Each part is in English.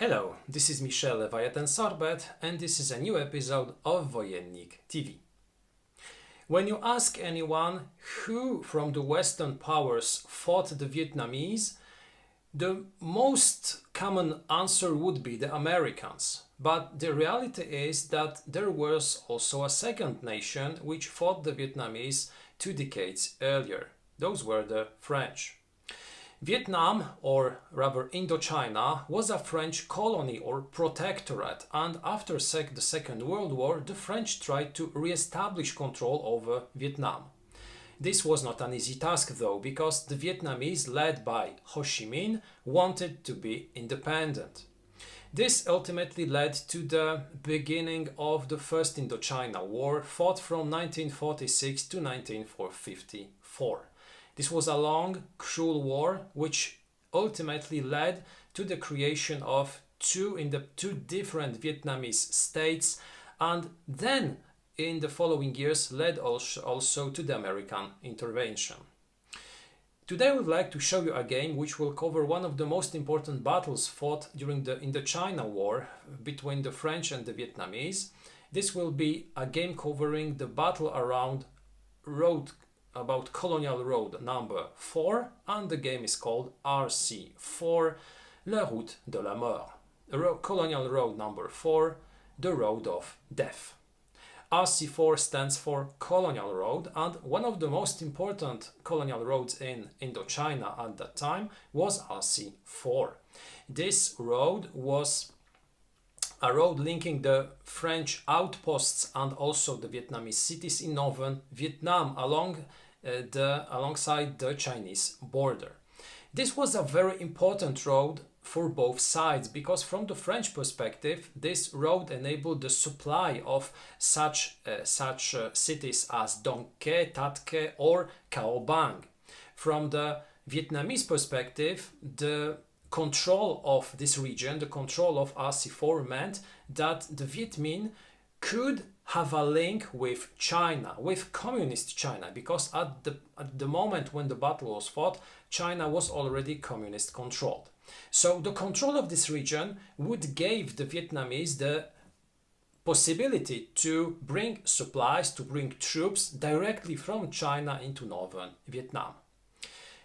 Hello, this is Michel Leviathan Sorbet and this is a new episode of Wojennik TV. When you ask anyone who from the Western powers fought the Vietnamese, the most common answer would be the Americans. But the reality is that there was also a second nation which fought the Vietnamese 2 decades earlier. Those were the French. Vietnam, or rather Indochina, was a French colony or protectorate, and after the Second World War the French tried to re-establish control over Vietnam. This was not an easy task though, because the Vietnamese, led by Ho Chi Minh, wanted to be independent. This ultimately led to the beginning of the First Indochina War, fought from 1946 to 1954. This was a long, cruel war which ultimately led to the creation of two different Vietnamese states, and then in the following years led also to the American intervention. Today I would like to show you a game which will cover one of the most important battles fought during the Indochina War between the French and the Vietnamese. This will be a game covering the battle about Colonial Road number 4, and the game is called RC4, La Route de la Mort. Colonial Road number 4, the Road of Death. RC4 stands for Colonial Road, and one of the most important colonial roads in Indochina at that time was RC4. This road was a road linking the French outposts and also the Vietnamese cities in northern Vietnam alongside the Chinese border. This was a very important road for both sides, because from the French perspective this road enabled the supply of such cities as Dong Quai, Tat Quai or Cao Bằng. From the Vietnamese perspective, the control of this region, the control of RC4, meant that the Viet Minh could have a link with China, with communist China, because at the moment when the battle was fought, China was already communist controlled. So the control of this region would give the Vietnamese the possibility to bring supplies, to bring troops directly from China into northern Vietnam.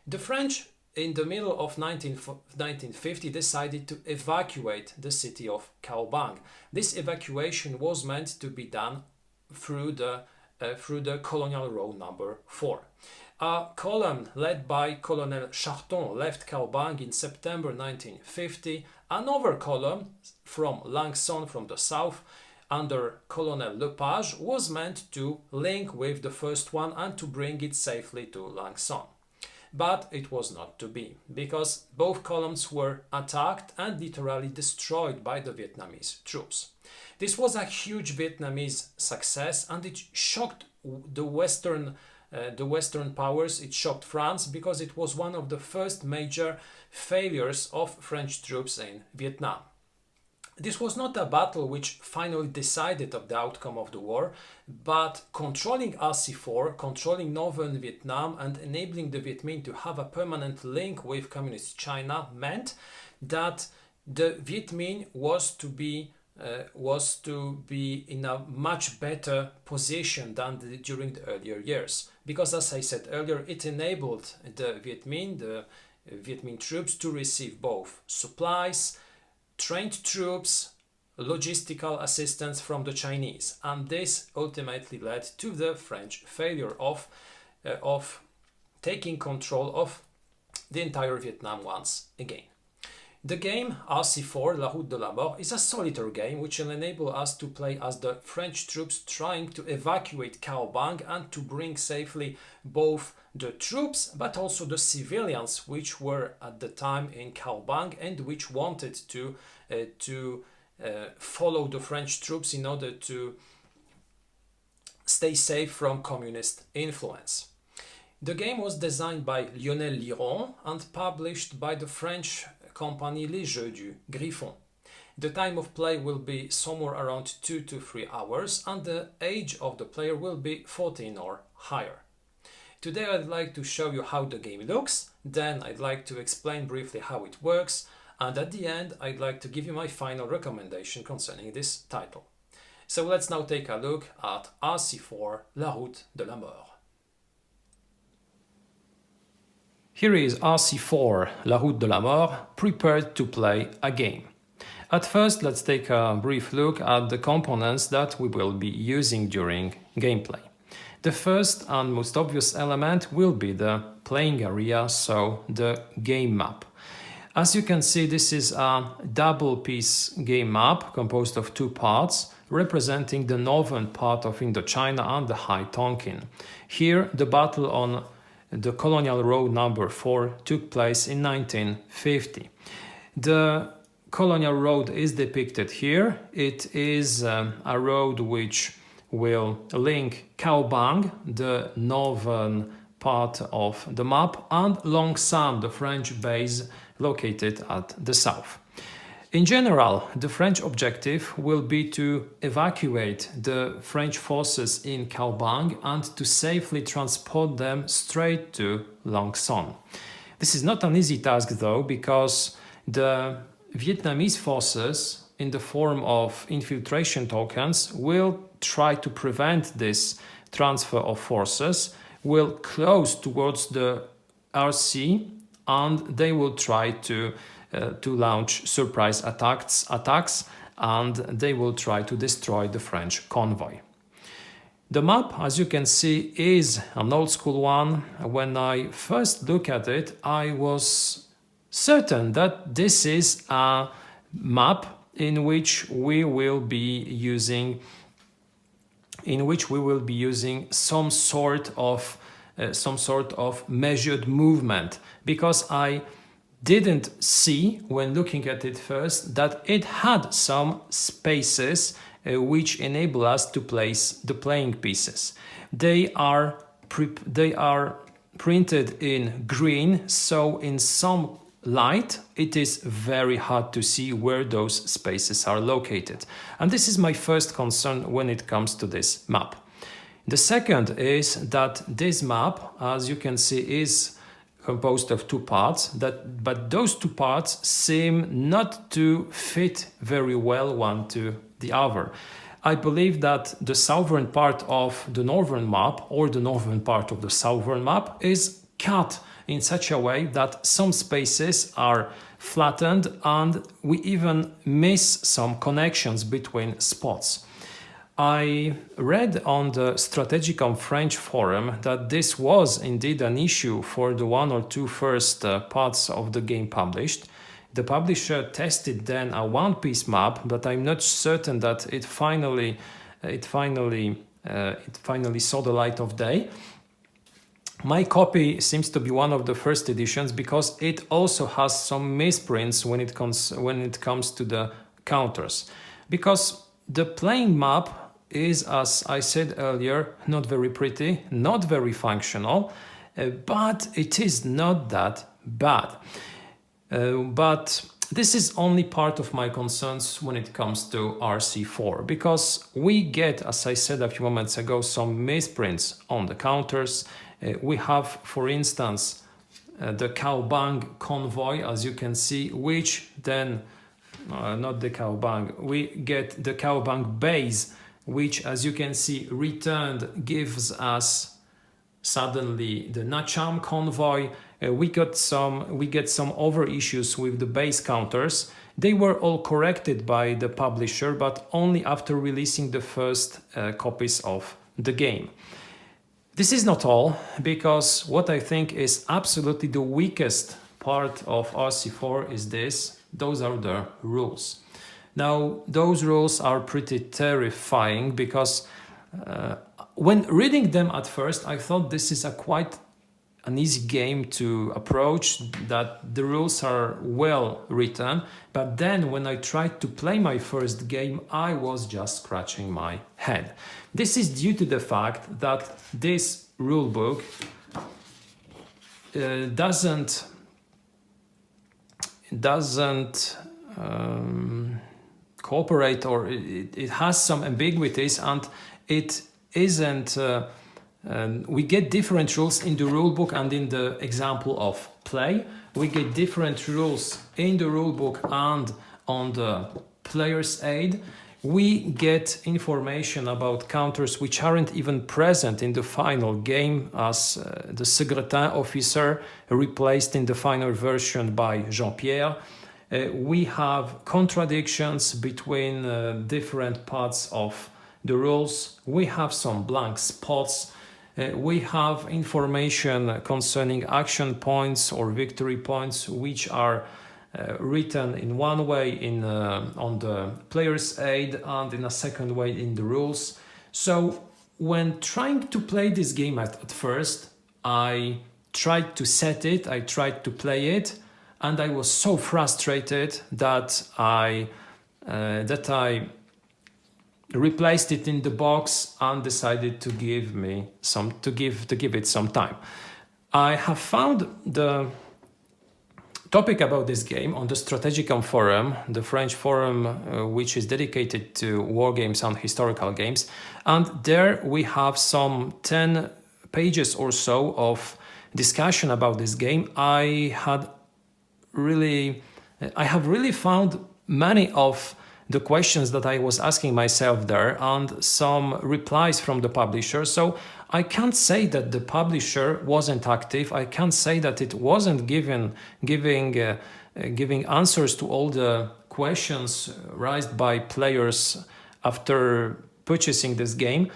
The French in the middle of 1950 decided to evacuate the city of Cao Bằng. This evacuation was meant to be done through the Colonial Road number 4. A column led by Colonel Charton left Cao Bằng in September 1950. Another column from Lạng Sơn, from the south, under Colonel Lepage, was meant to link with the first one and to bring it safely to Lạng Sơn. But it was not to be, because both columns were attacked and literally destroyed by the Vietnamese troops. This was a huge Vietnamese success, and it shocked the Western powers. It shocked France, because it was one of the first major failures of French troops in Vietnam. This was not a battle which finally decided of the outcome of the war, but controlling RC4, controlling northern Vietnam and enabling the Viet Minh to have a permanent link with communist China meant that the Viet Minh was to be in a much better position than during the earlier years, because as I said earlier, it enabled the Viet Minh troops to receive both supplies, trained troops, logistical assistance from the Chinese, and this ultimately led to the French failure of taking control of the entire Vietnam once again. The game RC4, La Route de la Mort, is a solitaire game which will enable us to play as the French troops trying to evacuate Cao Bằng and to bring safely both the troops but also the civilians which were at the time in Cao Bằng and which wanted to follow the French troops in order to stay safe from communist influence. The game was designed by Lionel Liron and published by the French company Les Jeux du Griffon. The time of play will be somewhere around 2 to 3 hours, and the age of the player will be 14 or higher. Today I'd like to show you how the game looks, then I'd like to explain briefly how it works, And at the end, I'd like to give you my final recommendation concerning this title. So let's now take a look at RC4 La Route de la Mort. Here is RC4 La Route de la Mort, prepared to play a game. At first, let's take a brief look at the components that we will be using during gameplay. The first and most obvious element will be the playing area, so the game map. As you can see, this is a double-piece game map composed of two parts, representing the northern part of Indochina and the High Tonkin. Here, the battle on the colonial road number 4 took place in 1950. The colonial road is depicted here. It is a road which will link Cao Bằng, the northern part of the map, and Lạng Sơn, the French base located at the south. In general, the French objective will be to evacuate the French forces in Cao Bằng and to safely transport them straight to Lạng Sơn. This is not an easy task though, because the Vietnamese forces, in the form of infiltration tokens, will try to prevent this transfer of forces, will close towards the RC, and they will try to launch surprise attacks, and they will try to destroy the French convoy. The map, as you can see, is an old school one. When I first look at it, I was certain that this is a map in which we will be using some sort of measured movement, because I didn't see, when looking at it first, that it had some spaces which enable us to place the playing pieces. They are printed in green, so in some light it is very hard to see where those spaces are located. And this is my first concern when it comes to this map. The second is that this map, as you can see, is composed of two parts, but those two parts seem not to fit very well one to the other. I believe that the southern part of the northern map, or the northern part of the southern map, is cut in such a way that some spaces are flattened and we even miss some connections between spots. I read on the Strategicom French forum that this was indeed an issue for the one or two first parts of the game published. The publisher tested then a one-piece map, but I'm not certain that it finally saw the light of day. My copy seems to be one of the first editions because it also has some misprints when it comes to the counters. Because the playing map is, as I said earlier, not very pretty, not very functional, but it is not that bad. But this is only part of my concerns when it comes to RC4, because we get, as I said a few moments ago, some misprints on the counters. We have, for instance, the Cao Bằng convoy, as you can see, which then, not the Cao Bằng, we get the Cao Bằng base, which, as you can see, returned, gives us suddenly the Nha Trang convoy. We get some other issues with the base counters. They were all corrected by the publisher, but only after releasing the first copies of the game. This is not all, because what I think is absolutely the weakest part of RC4 is this. Those are the rules. Now, those rules are pretty terrifying, because when reading them at first, I thought this is quite an easy game to approach, that the rules are well written. But then when I tried to play my first game, I was just scratching my head. This is due to the fact that this rulebook doesn't cooperate, or it has some ambiguities, and it isn't we get different rules in the rulebook and in the example of play. We get different rules in the rulebook and on the player's aid. We get information about counters which aren't even present in the final game, as the secrétaire officer replaced in the final version by Jean-Pierre. We have contradictions between different parts of the rules. We have some blank spots. We have information concerning action points or victory points which are written in one way on the player's aid and in a second way in the rules. So when trying to play this game at first, I tried to set it, I tried to play it, and I was so frustrated that I replaced it in the box and decided to give it some time. I have found the topic about this game on the Strategicum forum, the French forum which is dedicated to war games and historical games, and there we have some 10 pages or so of discussion about this game. I have really found many of the questions that I was asking myself there and some replies from the publisher. So I can't say that the publisher wasn't active. I can't say that it wasn't giving answers to all the questions raised by players after purchasing this game.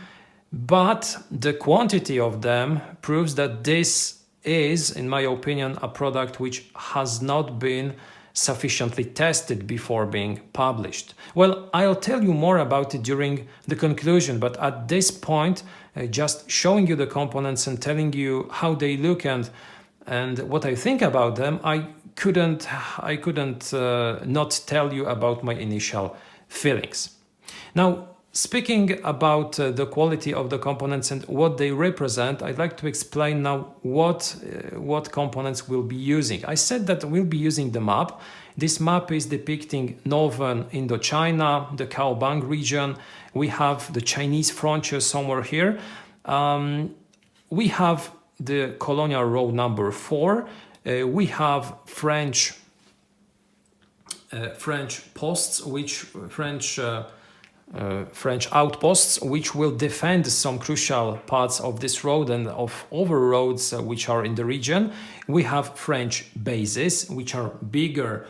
But the quantity of them proves that this is, in my opinion, a product which has not been sufficiently tested before being published. Well, I'll tell you more about it during the conclusion, but at this point, just showing you the components and telling you how they look and what I think about them, I couldn't not tell you about my initial feelings. Now, speaking about the quality of the components and what they represent, I'd like to explain now what components we'll be using. I said that we'll be using the map. This map is depicting northern Indochina, the Cao Bằng region. We have the Chinese frontier somewhere here. We have the colonial road number 4. We have French posts, French outposts, which will defend some crucial parts of this road and of other roads which are in the region. We have French bases, which are bigger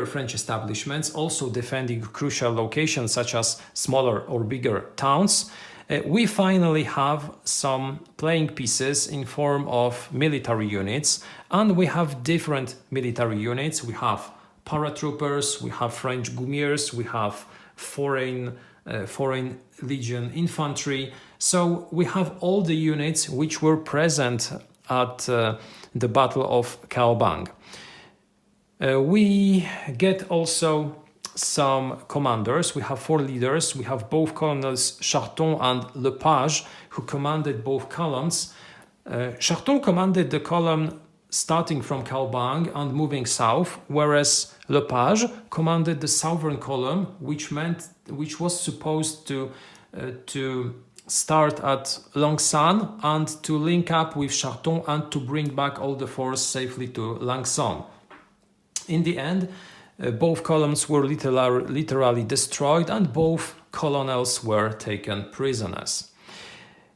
French establishments, also defending crucial locations such as smaller or bigger towns. We finally have some playing pieces in form of military units, and we have different military units. We have paratroopers, we have French goumiers, we have foreign legion infantry. So we have all the units which were present at the Battle of Cao Bằng. We get also some commanders. We have 4 leaders. We have both colonels Charton and Lepage, who commanded both columns. Charton commanded the column starting from Cao Bằng and moving south, whereas Lepage commanded the southern column, which was supposed to start at Langsan and to link up with Charton and to bring back all the force safely to Langsan. In the end, both columns were literally destroyed and both colonels were taken prisoners.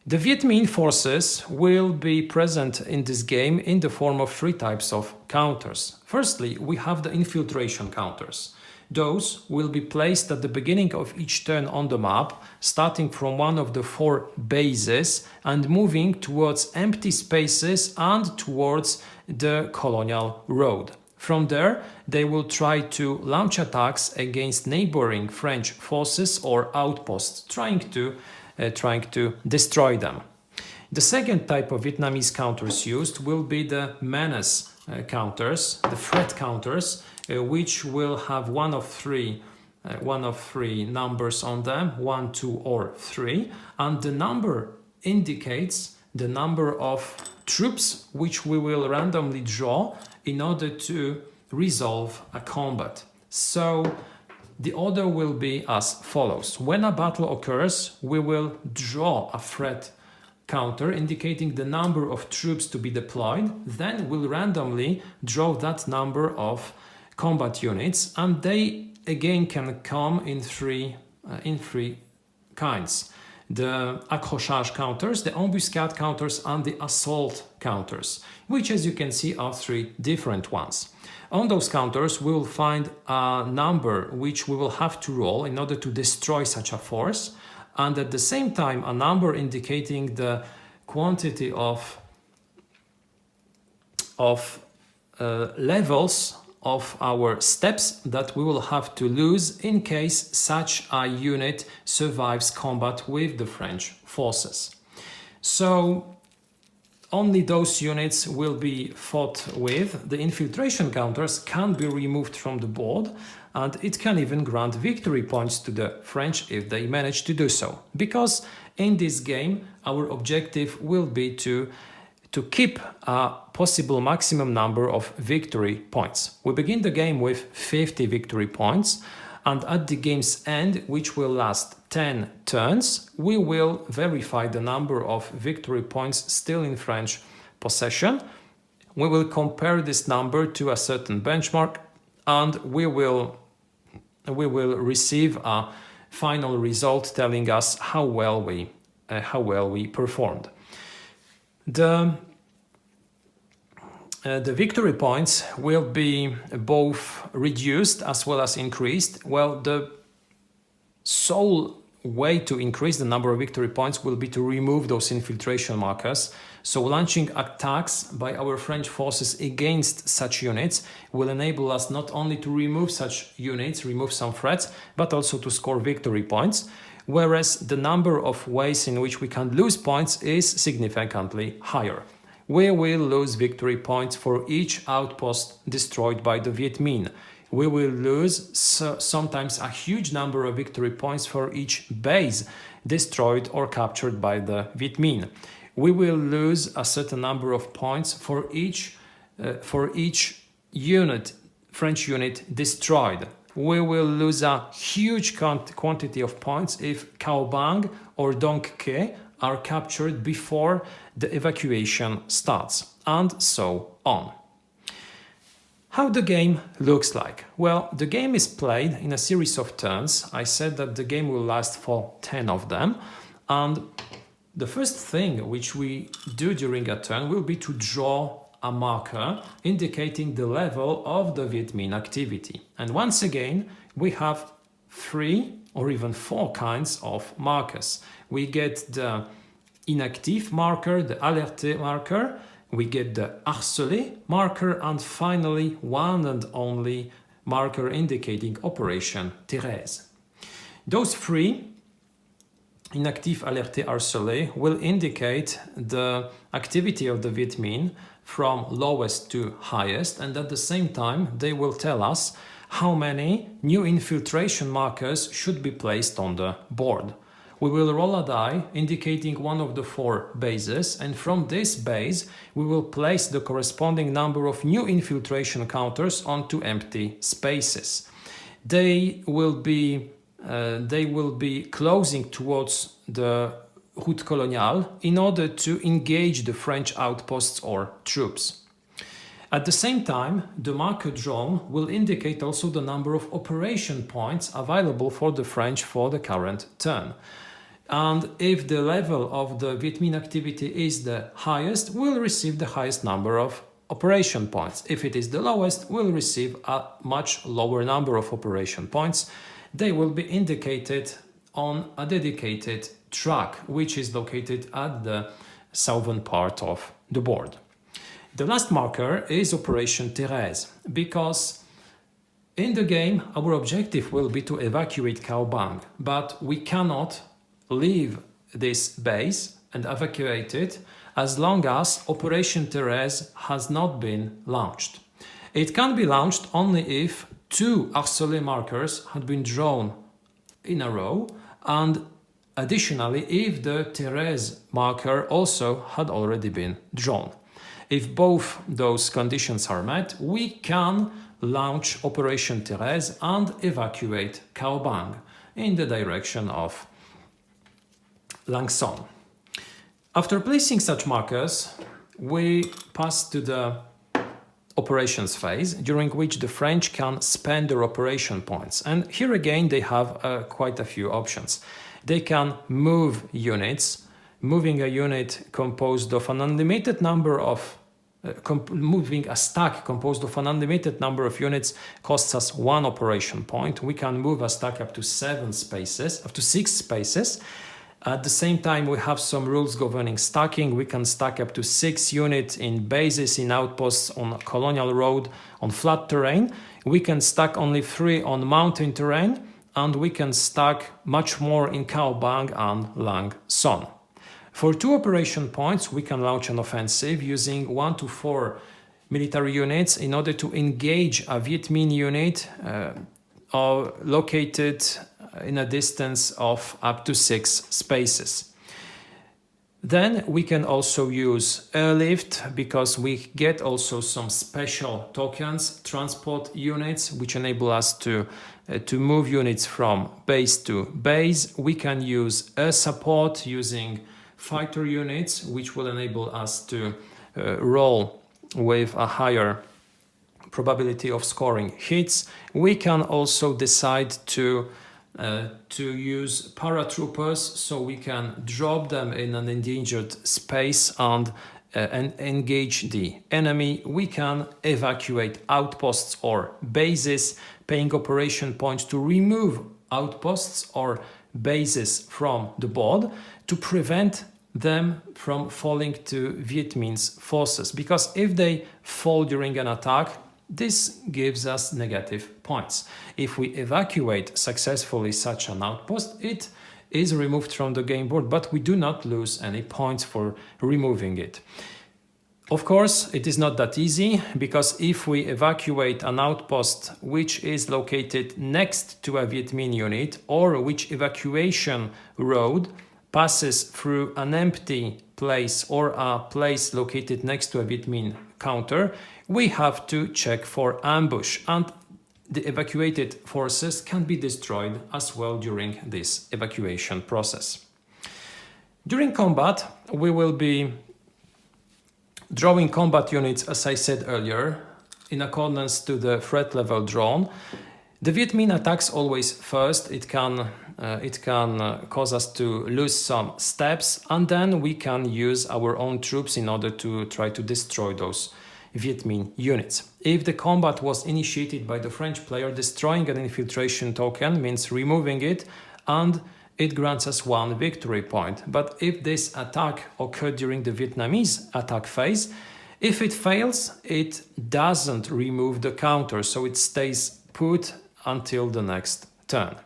The Việt Minh forces will be present in this game in the form of 3 types of counters. Firstly, we have the infiltration counters. Those will be placed at the beginning of each turn on the map, starting from one of the 4 bases and moving towards empty spaces and towards the colonial road. From there, they will try to launch attacks against neighboring French forces or outposts, trying to destroy them. The second type of Vietnamese counters used will be the menace counters, the threat counters, which will have one of three numbers on them, 1, 2, or 3, and the number indicates the number of troops which we will randomly draw in order to resolve a combat. So the order will be as follows. When a battle occurs, we will draw a threat counter indicating the number of troops to be deployed, then we'll randomly draw that number of combat units, and they again can come in three kinds: the accrochage counters, the embuscade counters, and the assault counters, which, as you can see, are three different ones. On those counters we will find a number which we will have to roll in order to destroy such a force, and at the same time a number indicating the quantity of levels of our steps that we will have to lose in case such a unit survives combat with the French forces. So only those units will be fought with. The infiltration counters can be removed from the board, and it can even grant victory points to the French if they manage to do so. Because in this game our objective will be to keep a possible maximum number of victory points. We begin the game with 50 victory points, and at the game's end, which will last 10 turns, we will verify the number of victory points still in French possession. We will compare this number to a certain benchmark, and we will receive a final result telling us how well we performed. The victory points will be both reduced as well as increased. Well, the sole way to increase the number of victory points will be to remove those infiltration markers. So launching attacks by our French forces against such units will enable us not only to remove such units, remove some threats, but also to score victory points. Whereas the number of ways in which we can lose points is significantly higher. We will lose victory points for each outpost destroyed by the Viet Minh. We will lose sometimes a huge number of victory points for each base destroyed or captured by the Viet Minh. We will lose a certain number of points for each unit, French unit destroyed. We will lose a huge quantity of points if Cao Bằng or Dong Ke are captured before the evacuation starts, and so on. How the game looks like? Well, the game is played in a series of turns. I said that the game will last for 10 of them, and the first thing which we do during a turn will be to draw a marker indicating the level of the Viet Minh activity. And once again, we have 3 or even 4 kinds of markers. We get the inactive marker, the alerté marker, we get the harcelé marker, and finally one and only marker indicating Operation Thérèse. Those 3, inactive, alerté, harcelé, will indicate the activity of the Viet Minh from lowest to highest, and at the same time they will tell us how many new infiltration markers should be placed on the board. We will roll a die indicating one of the 4 bases, and from this base we will place the corresponding number of new infiltration counters onto empty spaces. They will be closing towards the route colonial in order to engage the French outposts or troops. At the same time, the marker drawn will indicate also the number of operation points available for the French for the current turn. And if the level of the Viet Minh activity is the highest, we'll receive the highest number of operation points. If it is the lowest, we'll receive a much lower number of operation points. They will be indicated on a dedicated track, which is located at the southern part of the board. The last marker is Operation Thérèse, because in the game our objective will be to evacuate Cao Bằng, but we cannot leave this base and evacuate it as long as Operation Thérèse has not been launched. It can be launched only if 2 harcelé markers had been drawn in a row, and additionally if the Thérèse marker also had already been drawn. If both those conditions are met, we can launch Operation Thérèse and evacuate Cao Bằng in the direction of Lạng Sơn. After placing such markers, we pass to the operations phase, during which the French can spend their operation points. And here again, they have quite a few options. They can move units. Moving a unit composed of an unlimited number of moving a stack composed of an unlimited number of units costs us 1 operation point. We can move a stack up to 6 spaces. At the same time, we have some rules governing stacking. We can stack up to 6 units in bases, in outposts, on a colonial road, on flat terrain. We can stack only 3 on mountain terrain, and we can stack much more in Cao Bằng and Lạng Sơn. For 2 operation points, we can launch an offensive using 1 to 4 military units in order to engage a Việt Minh unit located in a distance of up to 6 spaces. Then we can also use airlift, because we get also some special tokens, transport units, which enable us to move units from base to base. We can use air support using fighter units, which will enable us to roll with a higher probability of scoring hits. We can also decide to use paratroopers, so we can drop them in an endangered space and engage the enemy. We can evacuate outposts or bases, paying operation points to remove outposts or bases from the board to prevent them from falling to Viet Minh's forces, because if they fall during an attack, this gives us negative points. If we evacuate successfully such an outpost, it is removed from the game board, but we do not lose any points for removing it. Of course, it is not that easy, because if we evacuate an outpost which is located next to a Viet Minh unit, or which evacuation road passes through an empty place or a place located next to a Viet Minh counter, we have to check for ambush, and the evacuated forces can be destroyed as well during this evacuation process. During combat, we will be drawing combat units, as I said earlier, in accordance to the threat level drawn. The Viet Minh attacks always first. It can cause us to lose some steps, and then we can use our own troops in order to try to destroy those Viet Minh units. If the combat was initiated by the French player, destroying an infiltration token means removing it, and it grants us 1 victory point. But if this attack occurred during the Vietnamese attack phase, if it fails, it doesn't remove the counter, so it stays put until the next turn.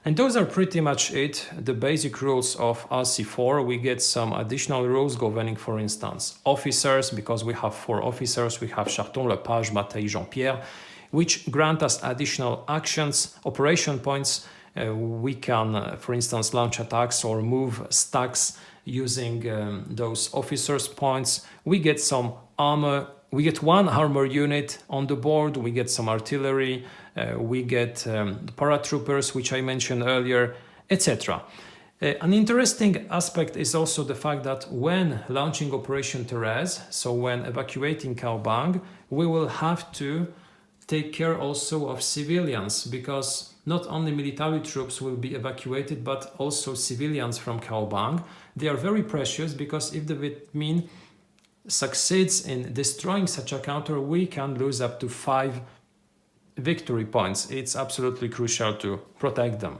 And those are pretty much it, the basic rules of RC4. We get some additional rules governing, for instance, officers, because we have 4 officers. We have Charton, Le Page, Bataille, Jean-Pierre, which grant us additional actions, operation points. We can, for instance, launch attacks or move stacks using those officers' points. We get some armor. We get 1 armor unit on the board. We get some artillery. We get the paratroopers, which I mentioned earlier, etc. An interesting aspect is also the fact that when launching Operation Therese, so when evacuating Cao Bằng, we will have to take care also of civilians, because not only military troops will be evacuated, but also civilians from Cao Bằng. They are very precious, because if the Viet Minh succeeds in destroying such a counter, we can lose up to 5 victory points. It's absolutely crucial to protect them.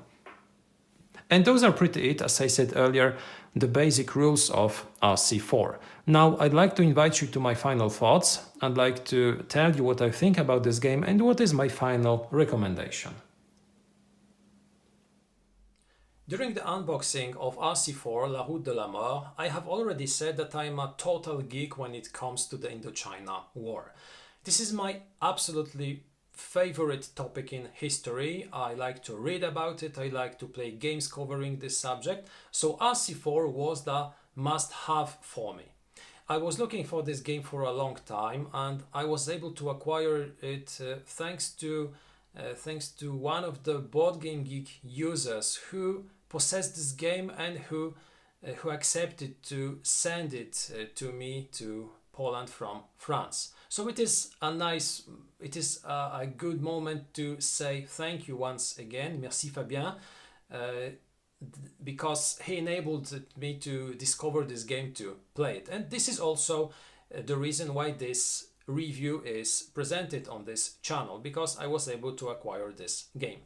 And those are pretty it, as I said earlier, the basic rules of RC4. Now I'd like to invite you to my final thoughts. I'd like to tell you what I think about this game and what is my final recommendation. During the unboxing of RC4 La Route de la Mort, I have already said that I am a total geek when it comes to the Indochina War. This is my absolutely favorite topic in history. I like to read about it. I like to play games covering this subject. So RC4 was the must-have for me. I was looking for this game for a long time, and I was able to acquire it thanks to one of the Board Game Geek users who possessed this game and who who accepted to send it to me to Poland from France. So it is a good moment to say thank you once again, merci Fabien, because he enabled me to discover this game, to play it. And this is also the reason why this review is presented on this channel, because I was able to acquire this game.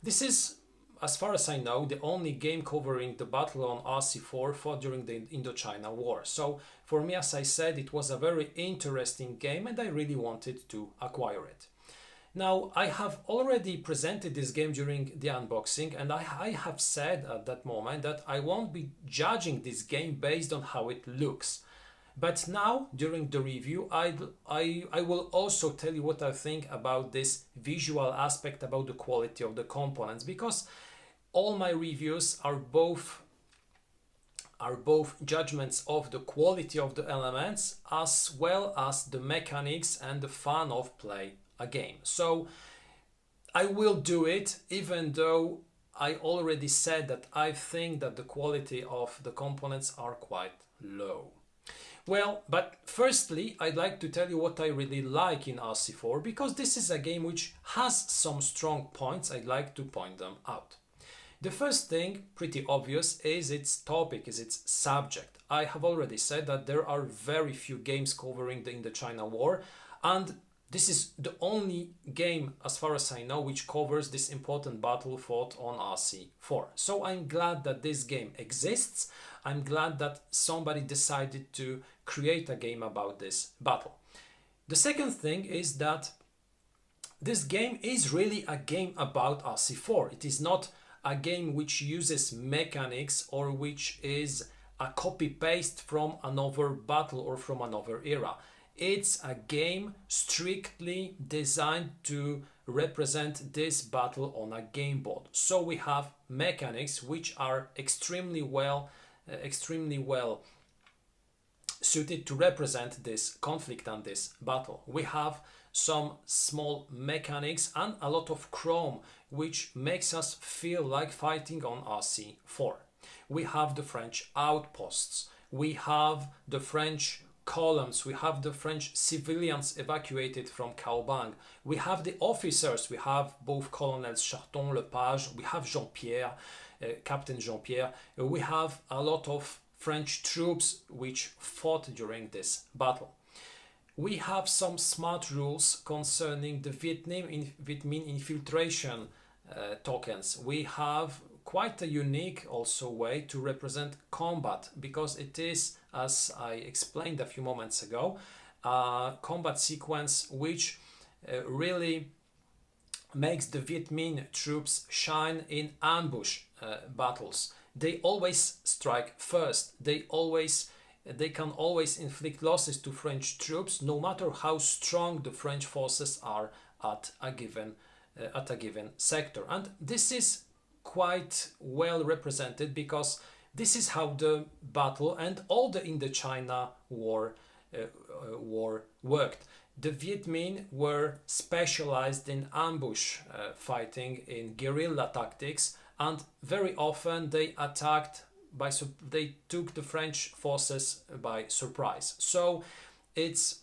This is, as far as I know, the only game covering the battle on RC4 fought during the Indochina War. So for me, as I said, it was a very interesting game and I really wanted to acquire it. Now, I have already presented this game during the unboxing, and I have said at that moment that I won't be judging this game based on how it looks. But now, during the review, I will also tell you what I think about this visual aspect, about the quality of the components, because all my reviews are both judgments of the quality of the elements as well as the mechanics and the fun of play a game. So I will do it, even though I already said that I think that the quality of the components are quite low. Well, but firstly, I'd like to tell you what I really like in RC4, because this is a game which has some strong points. I'd like to point them out. The first thing, pretty obvious, is its topic, is its subject. I have already said that there are very few games covering the Indochina War, and this is the only game, as far as I know, which covers this important battle fought on RC4. So I'm glad that this game exists. I'm glad that somebody decided to create a game about this battle. The second thing is that this game is really a game about RC4. It is not a game which uses mechanics or which is a copy-paste from another battle or from another era. It's a game strictly designed to represent this battle on a game board. So we have mechanics which are extremely well suited to represent this conflict and this battle. We have some small mechanics and a lot of chrome which makes us feel like fighting on RC4. We have the French outposts, we have the French columns, we have the French civilians evacuated from Cao Bằng, we have the officers, we have both Colonels Charton, Lepage, we have Jean-Pierre, Captain Jean-Pierre, we have a lot of French troops which fought during this battle. We have some smart rules concerning the Việt Minh infiltration tokens. We have quite a unique also way to represent combat, because it is, as I explained a few moments ago, a combat sequence which really makes the Việt Minh troops shine in ambush battles. They always strike first. They can always inflict losses to French troops, no matter how strong the French forces are at a given sector. And this is quite well represented, because this is how the battle and all the Indochina War worked. The Viet Minh were specialized in ambush fighting, in guerrilla tactics, and very often they took the French forces by surprise. So it's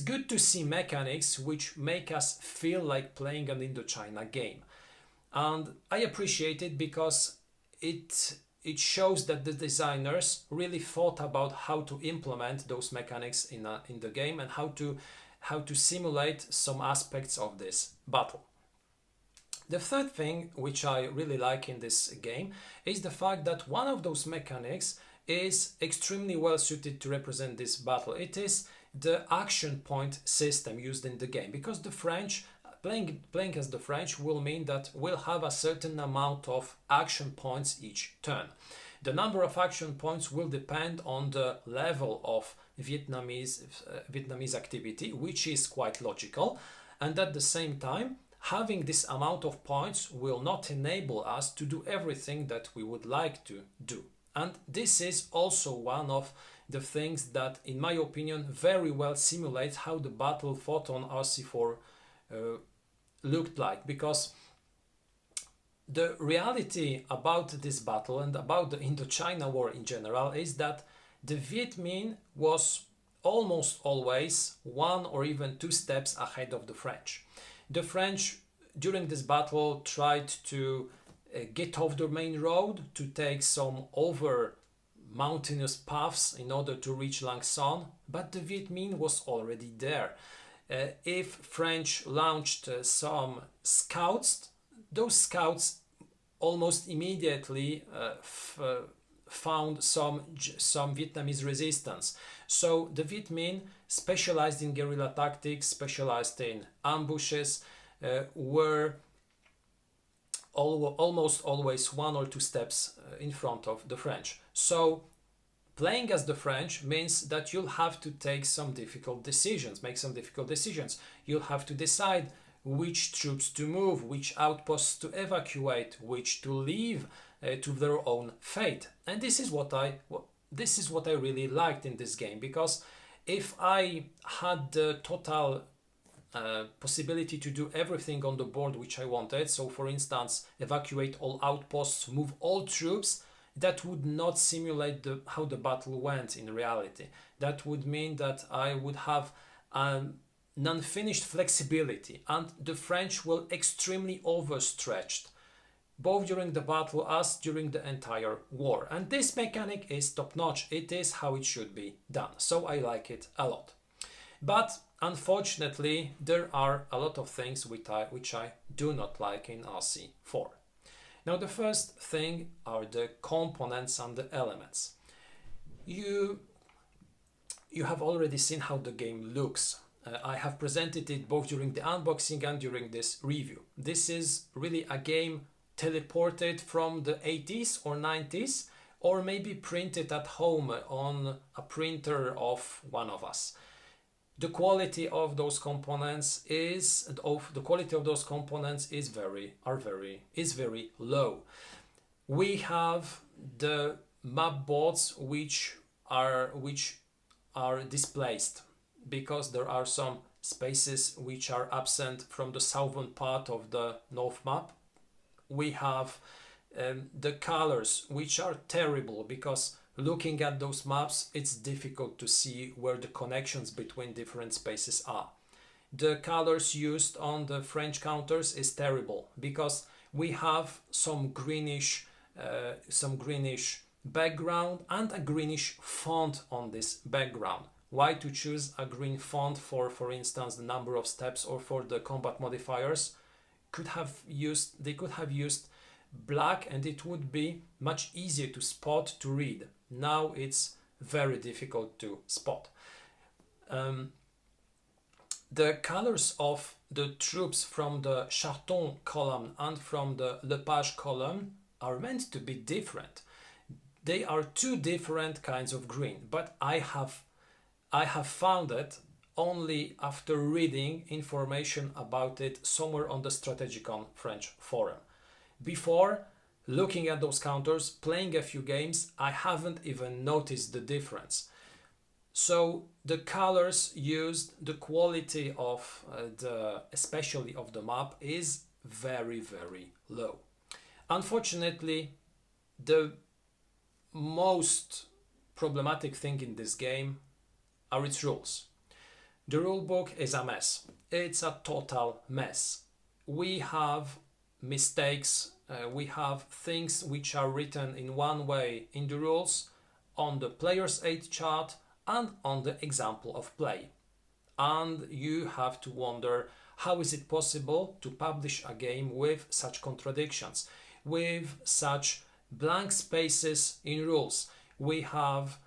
good to see mechanics which make us feel like playing an Indochina game. And I appreciate it because it shows that the designers really thought about how to implement those mechanics in the game, and how to simulate some aspects of this battle. The third thing which I really like in this game is the fact that one of those mechanics is extremely well suited to represent this battle. It is the action point system used in the game, because the French, playing as the French will mean that we'll have a certain amount of action points each turn. The number of action points will depend on the level of Vietnamese activity, which is quite logical, and at the same time, having this amount of points will not enable us to do everything that we would like to do. And this is also one of the things that, in my opinion, very well simulates how the battle fought on RC4 looked like, because the reality about this battle and about the Indochina War in general is that the Viet Minh was almost always 1 or even 2 steps ahead of the French. The French during this battle tried to get off the main road, to take some over mountainous paths in order to reach Lạng Sơn, but the Viet Minh was already there. If French launched some scouts, those scouts almost immediately found some Vietnamese resistance. So the Viet Minh, specialized in guerrilla tactics, specialized in ambushes, were almost always 1 or 2 steps in front of the French. So playing as the French means that you'll have to take some difficult decisions, make some difficult decisions. You'll have to decide which troops to move, which outposts to evacuate, which to leave to their own fate. And this is what I really liked in this game, because if I had the total possibility to do everything on the board which I wanted, so for instance evacuate all outposts, move all troops, that would not simulate how the battle went in reality. That would mean that I would have non-finished flexibility, and the French were extremely overstretched both during the battle as during the entire war. And this mechanic is top-notch. It is how it should be done, so I like it a lot. But unfortunately there are a lot of things which I do not like in RC4. Now the first thing are the components and the elements. You have already seen how the game looks. I have presented it both during the unboxing and during this review. This is really a game teleported from the 80s or 90s, or maybe printed at home on a printer of one of us. The quality of those components is very low. We have the map boards which are displaced because there are some spaces which are absent from the southern part of the north map. We have the colors which are terrible, because looking at those maps it's difficult to see where the connections between different spaces are. The colors used on the French counters is terrible, because we have some greenish background and a greenish font on this background. Why to choose a green font for instance the number of steps or for the combat modifiers? They could have used black, and it would be much easier to spot, to read. Now it's very difficult to spot. The colors of the troops from the Charton column and from the Lepage column are meant to be different. They are 2 different kinds of green, but I have found it only after reading information about it somewhere on the Strategicon French forum. Before looking at those counters, playing a few games, I haven't even noticed the difference. So the colors used, the quality of especially of the map is very, very low. Unfortunately, the most problematic thing in this game are its rules. The rulebook is a mess. It's a total mess. We have mistakes, we have things which are written in one way in the rules, on the player's aid chart and on the example of play. And you have to wonder, how is it possible to publish a game with such contradictions, with such blank spaces in rules? We have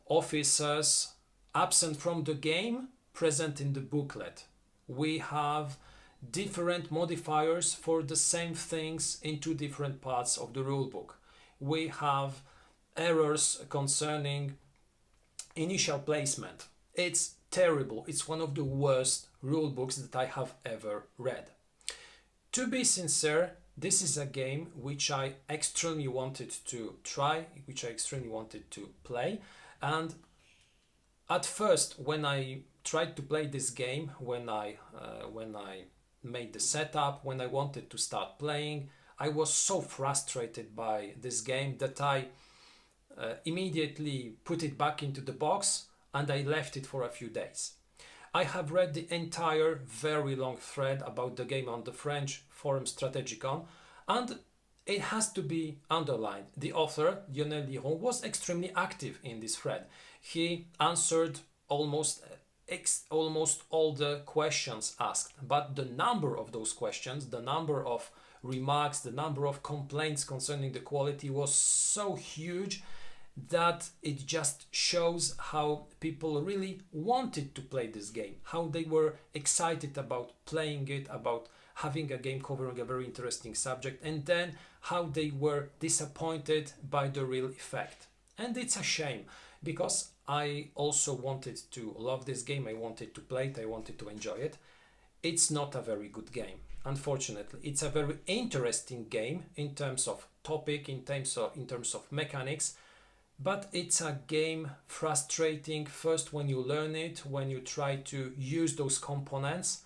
officers absent from the game present in the booklet. We have different modifiers for the same things in 2 different parts of the rulebook. We have errors concerning initial placement. It's terrible. It's one of the worst rulebooks that I have ever read. To be sincere, this is a game which I extremely wanted to try, which I extremely wanted to play. And at first, when I tried to play this game, when I made the setup, when I wanted to start playing, I was so frustrated by this game that I immediately put it back into the box and I left it for a few days. I have read the entire very long thread about the game on the French forum Strategicon, and it has to be underlined. The author, Lionel Liron, was extremely active in this thread. He answered almost all the questions asked, but the number of those questions, the number of remarks, the number of complaints concerning the quality was so huge that it just shows how people really wanted to play this game, how they were excited about playing it, about having a game covering a very interesting subject, and then how they were disappointed by the real effect. And it's a shame, because I also wanted to love this game, I wanted to play it, I wanted to enjoy it. It's not a very good game, unfortunately. It's a very interesting game in terms of topic, in terms of mechanics, but it's a game frustrating first when you learn it, when you try to use those components,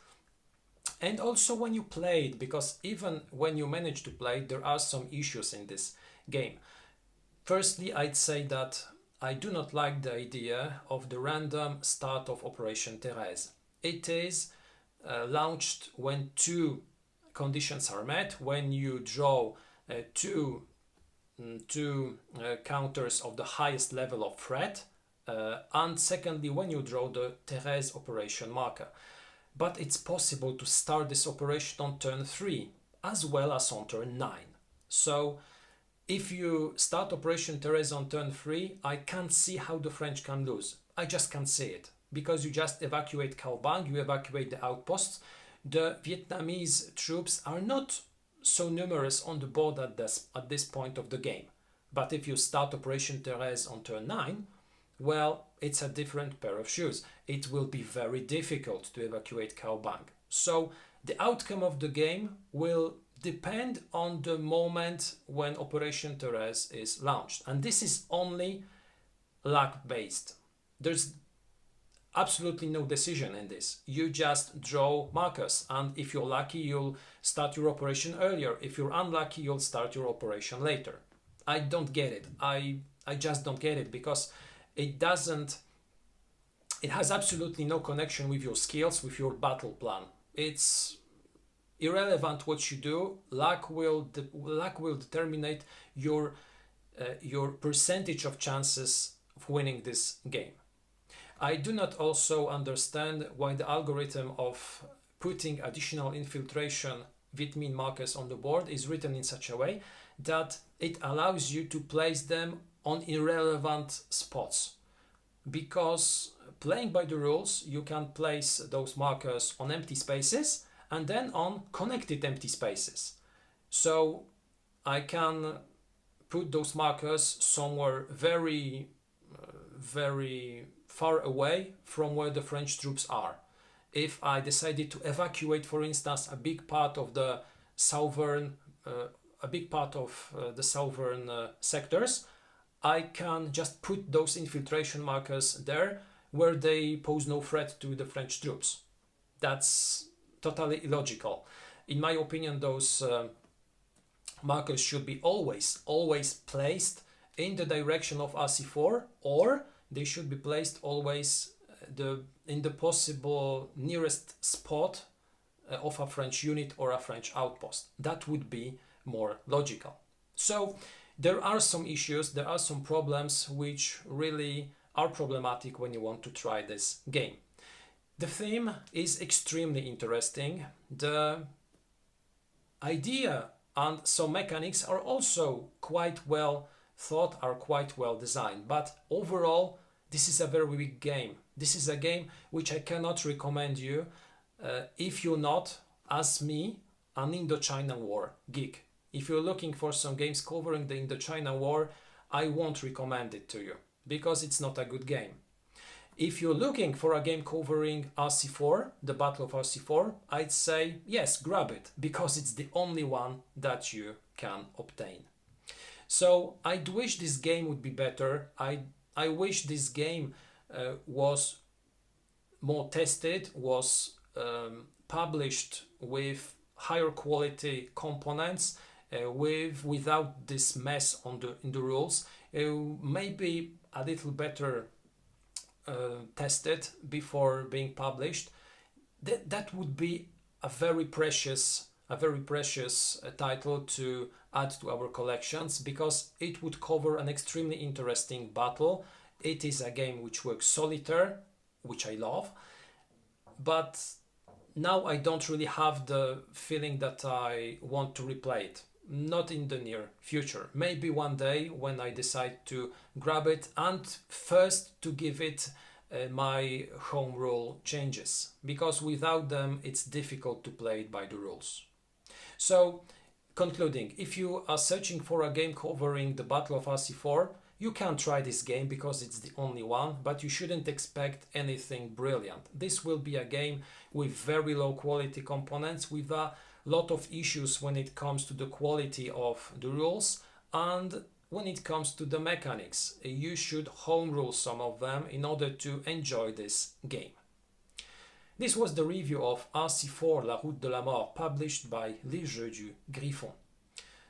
and also when you play it, because even when you manage to play, there are some issues in this game. Firstly, I'd say that I do not like the idea of the random start of Operation Thérèse. It is launched when two conditions are met, when you draw two counters of the highest level of threat, and secondly when you draw the Thérèse operation marker. But it's possible to start this operation on turn 3 as well as on turn 9. So if you start Operation Thérèse on turn 3, I can't see how the French can lose. I just can't see it, because you just evacuate Cao Bằng, you evacuate the outposts. The Vietnamese troops are not so numerous on the board at this point of the game. But if you start Operation Thérèse on turn 9, well, it's a different pair of shoes. It will be very difficult to evacuate Cao Bằng. So the outcome of the game will depend on the moment when Operation Thérèse is launched. And this is only luck-based. There's absolutely no decision in this. You just draw markers, and if you're lucky, you'll start your operation earlier. If you're unlucky, you'll start your operation later. I don't get it. I just don't get it, because it has absolutely no connection with your skills, with your battle plan. It's irrelevant what you do. Luck will determine your percentage of chances of winning this game. I do not also understand why the algorithm of putting additional infiltration Việt Minh markers on the board is written in such a way that it allows you to place them on irrelevant spots. Because playing by the rules, you can place those markers on empty spaces and then on connected empty spaces. So I can put those markers somewhere very far away from where the French troops are. If I decided to evacuate, for instance, a big part of the southern sectors, I can just put those infiltration markers there where they pose no threat to the French troops. That's totally illogical. In my opinion, those markers should be always placed in the direction of RC4, or they should be placed always in the possible nearest spot of a French unit or a French outpost. That would be more logical. So there are some issues, there are some problems which really are problematic when you want to try this game. The theme is extremely interesting. The idea and some mechanics are also quite well thought, are quite well designed, but overall this is a very weak game. This is a game which I cannot recommend you if you're not, as me, an Indochina War geek. If you're looking for some games covering the Indochina War, I won't recommend it to you, because it's not a good game. If you're looking for a game covering RC4, the Battle of RC4, I'd say yes, grab it, because it's the only one that you can obtain. So I'd wish this game would be better. I wish this game was more tested, was published with higher quality components, without this mess in the rules, maybe a little better tested before being published. That would be a very precious title to add to our collections, because it would cover an extremely interesting battle. It is a game which works solitaire, which I love, but now I don't really have the feeling that I want to replay it. Not in the near future. Maybe one day when I decide to grab it, and first to give it my home rule changes, because without them it's difficult to play it by the rules. So, concluding, if you are searching for a game covering the Battle of RC4, you can try this game because it's the only one, but you shouldn't expect anything brilliant. This will be a game with very low quality components, with a lot of issues when it comes to the quality of the rules, and when it comes to the mechanics. You should home rule some of them in order to enjoy this game. This was the review of RC4 La Route de la Mort, published by Les Jeux du Griffon.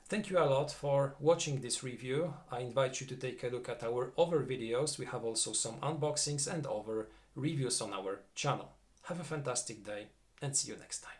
Thank you a lot for watching this review. I invite you to take a look at our other videos. We have also some unboxings and other reviews on our channel. Have a fantastic day and see you next time.